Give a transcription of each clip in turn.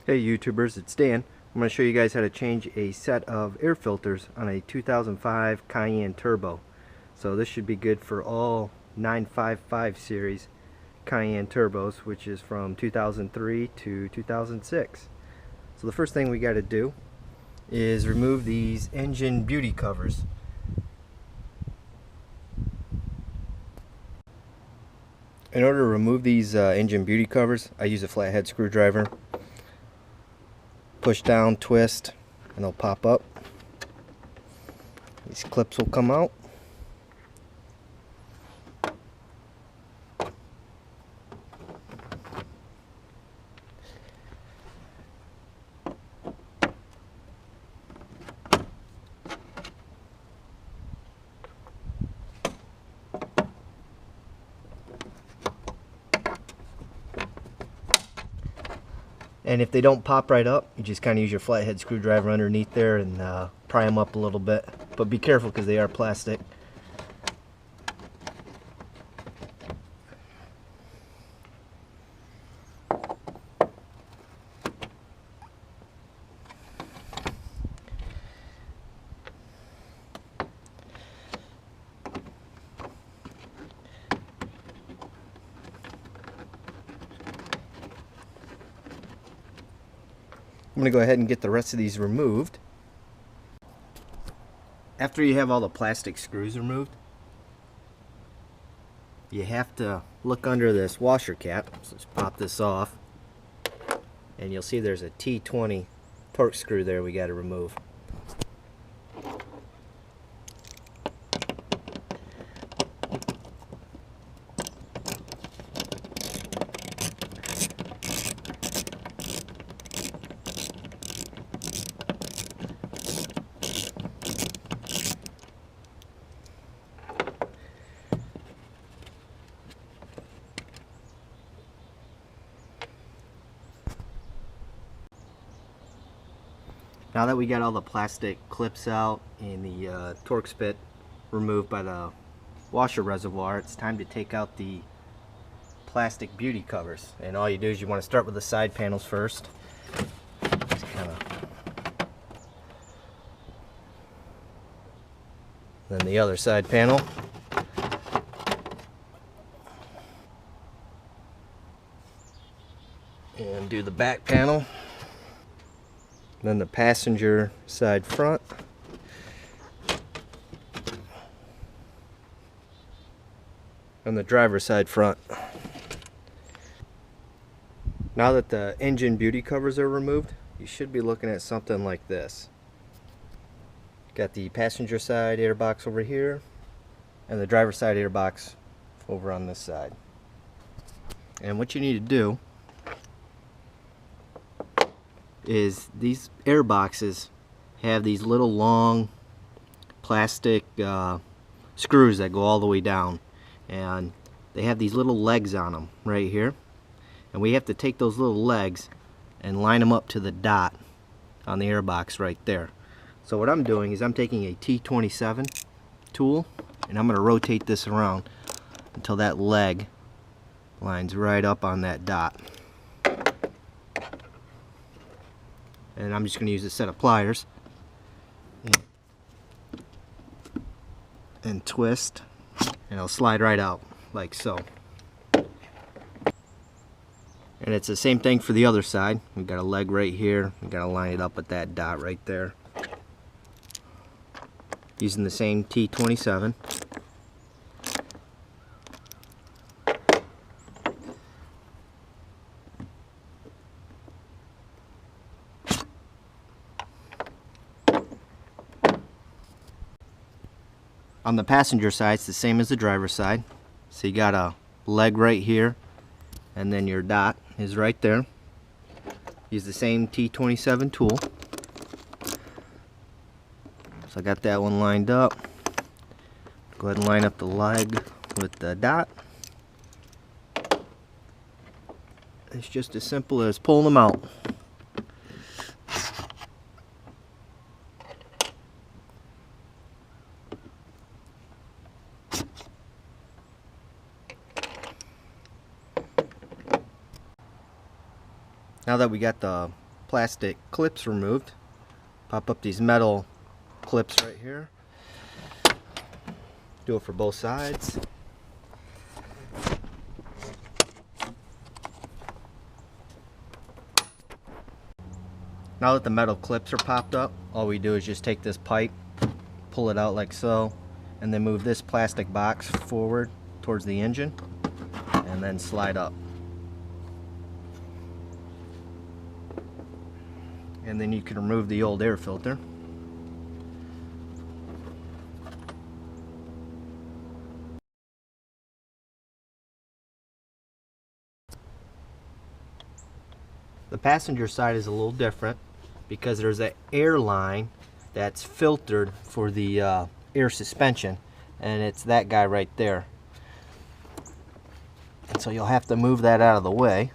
Hey YouTubers, it's Dan. I'm going to show you guys how to change a set of air filters on a 2005 Cayenne Turbo. So this should be good for all 955 series Cayenne Turbos, which is from 2003 to 2006. So the first thing we got to do is remove these engine beauty covers. In order to remove these engine beauty covers, I use a flathead screwdriver. Push down, twist, and they'll pop up. These clips will come out. And if they don't pop right up, you just kind of use your flathead screwdriver underneath there and pry them up a little bit. But be careful because they are plastic. I'm going to go ahead and get the rest of these removed. After you have all the plastic screws removed, you have to look under this washer cap. So just pop this off, and you'll see there's a T20 torque screw there we got to remove. Now that we got all the plastic clips out and the torque spit removed by the washer reservoir, it's time to take out the plastic beauty covers. And all you do is you want to start with the side panels first. Just then the other side panel. And do the back panel. Then the passenger side front. And the driver's side front. Now that the engine beauty covers are removed, you should be looking at something like this. Got the passenger side airbox over here, and the driver's side airbox over on this side. And what you need to do is these air boxes have these little long plastic screws that go all the way down, and they have these little legs on them right here, and we have to take those little legs and line them up to the dot on the air box right there. So what I'm doing is I'm taking a T27 tool and I'm going to rotate this around until that leg lines right up on that dot. And I'm just going to use a set of pliers and twist, and it'll slide right out like so. And it's the same thing for the other side. We've got a leg right here. We've got to line it up with that dot right there. Using the same T27. On the passenger side, it's the same as the driver's side. So you got a leg right here, and then your dot is right there. Use the same T27 tool. So I got that one lined up. Go ahead and line up the leg with the dot. It's just as simple as pulling them out. Now that we got the plastic clips removed. Pop up these metal clips right here. Do it for both sides. Now that the metal clips are popped up, all we do is just take this pipe, pull it out like so, and then move this plastic box forward towards the engine, and then slide up. And then you can remove the old air filter. The passenger side is a little different because there's an air line that's filtered for the air suspension, and it's that guy right there. And so you'll have to move that out of the way,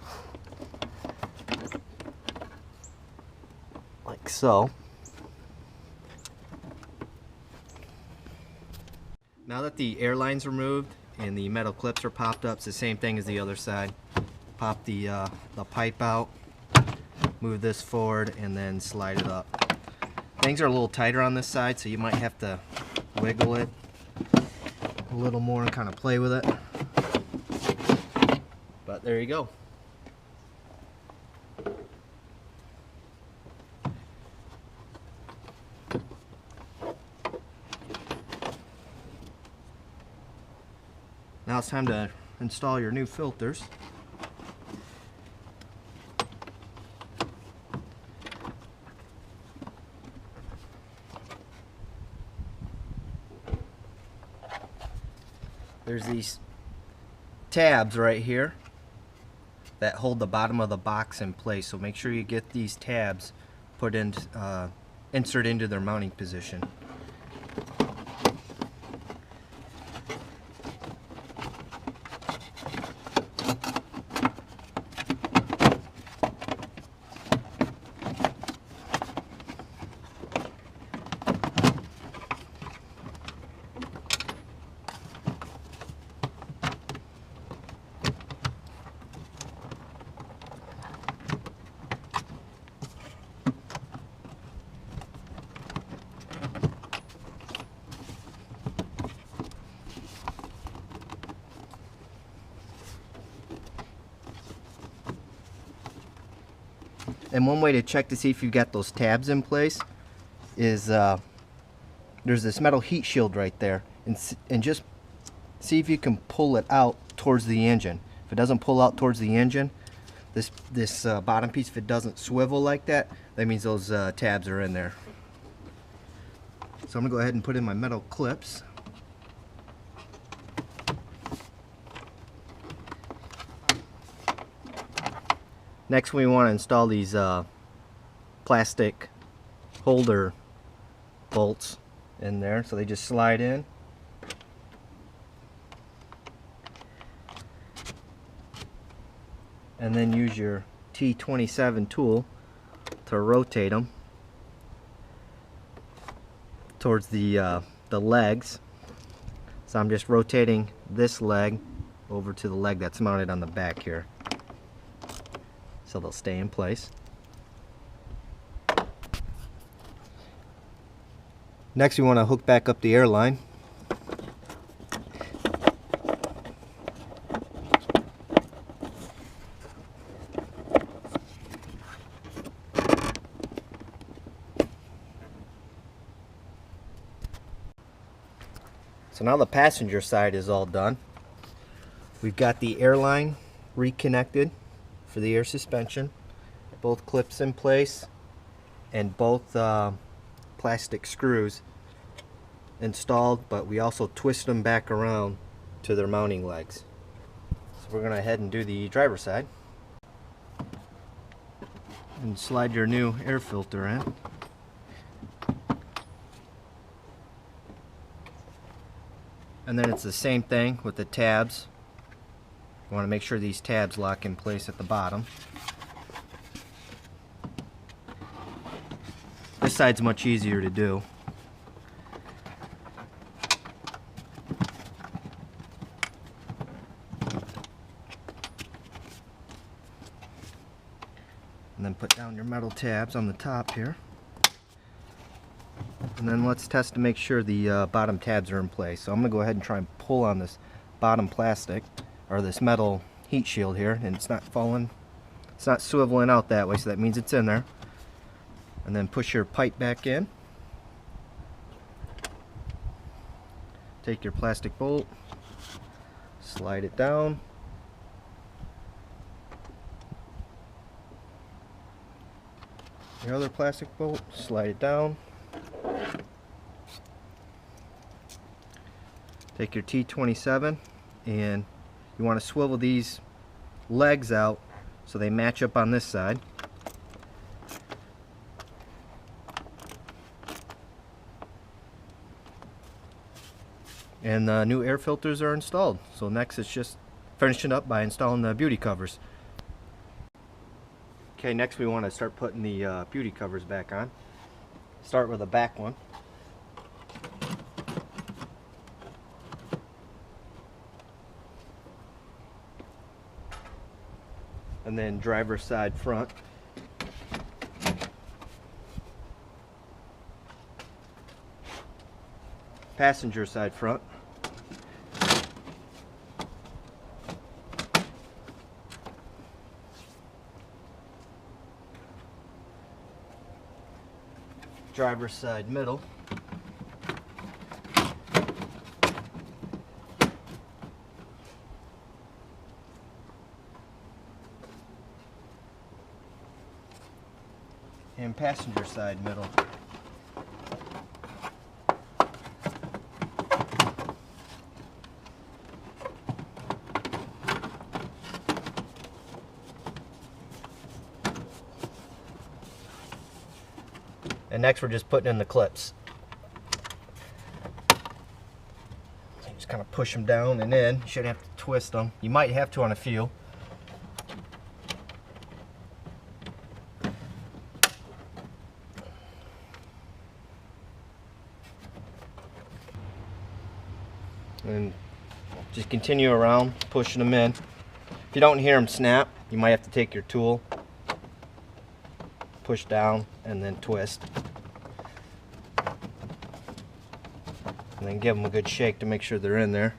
like so. Now that the air line's removed and the metal clips are popped up, it's the same thing as the other side. Pop the pipe out, move this forward, and then slide it up. Things are a little tighter on this side, so you might have to wiggle it a little more and kind of play with it. But there you go. Now it's time to install your new filters. There's these tabs right here that hold the bottom of the box in place, so make sure you get these tabs put in, insert into their mounting position. And one way to check to see if you've got those tabs in place is there's this metal heat shield right there, and just see if you can pull it out towards the engine. If it doesn't pull out towards the engine, this bottom piece, if it doesn't swivel like that, that means those tabs are in there. So I'm gonna go ahead and put in my metal clips. Next, we want to install these plastic holder bolts in there, so they just slide in. And then use your T27 tool to rotate them towards the legs. So I'm just rotating this leg over to the leg that's mounted on the back here, so they'll stay in place. Next, we want to hook back up the air line. So now the passenger side is all done. We've got the air line reconnected for the air suspension, both clips in place, and both plastic screws installed, but we also twist them back around to their mounting legs. So we're going to head and do the driver's side. And slide your new air filter in. And then it's the same thing with the tabs. You want to make sure these tabs lock in place at the bottom. This side's much easier to do. And then put down your metal tabs on the top here. And then let's test to make sure the bottom tabs are in place. So I'm going to go ahead and try and pull on this bottom plastic, or this metal heat shield here, and it's not falling, it's not swiveling out that way, so that means it's in there. And then push your pipe back in. Take your plastic bolt, slide it down. Your other plastic bolt, slide it down. Take your T27 and you want to swivel these legs out so they match up on this side. And the new air filters are installed. So next it's just finishing up by installing the beauty covers. Okay, next we want to start putting the beauty covers back on. Start with the back one. And then driver's side front. Passenger side front. Driver's side middle. And passenger side middle. And next we're just putting in the clips. So you just kind of push them down and in. You shouldn't have to twist them. You might have to on a few. And just continue around pushing them in. If you don't hear them snap, you might have to take your tool, push down, and then twist. And then give them a good shake to make sure they're in there.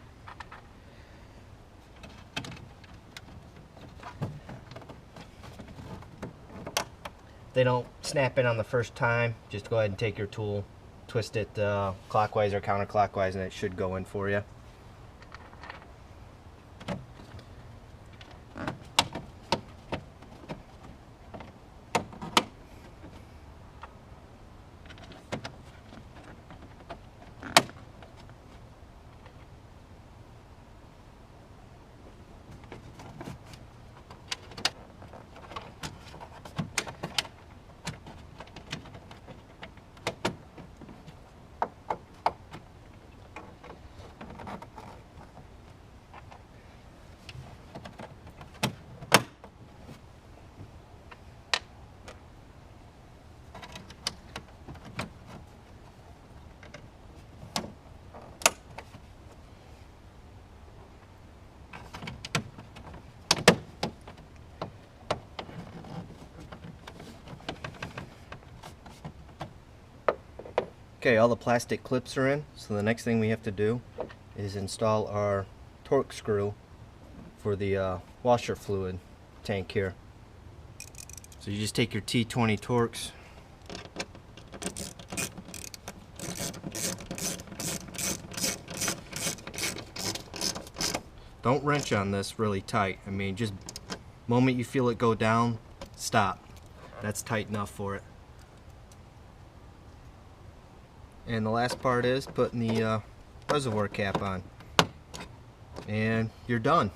If they don't snap in on the first time, just go ahead and take your tool, twist it clockwise or counterclockwise, and it should go in for you. Okay, all the plastic clips are in, so the next thing we have to do is install our torque screw for the washer fluid tank here. So you just take your T20 Torx, don't wrench on this really tight. I mean, just moment you feel it go down, stop. That's tight enough for it. And the last part is putting the reservoir cap on. And you're done.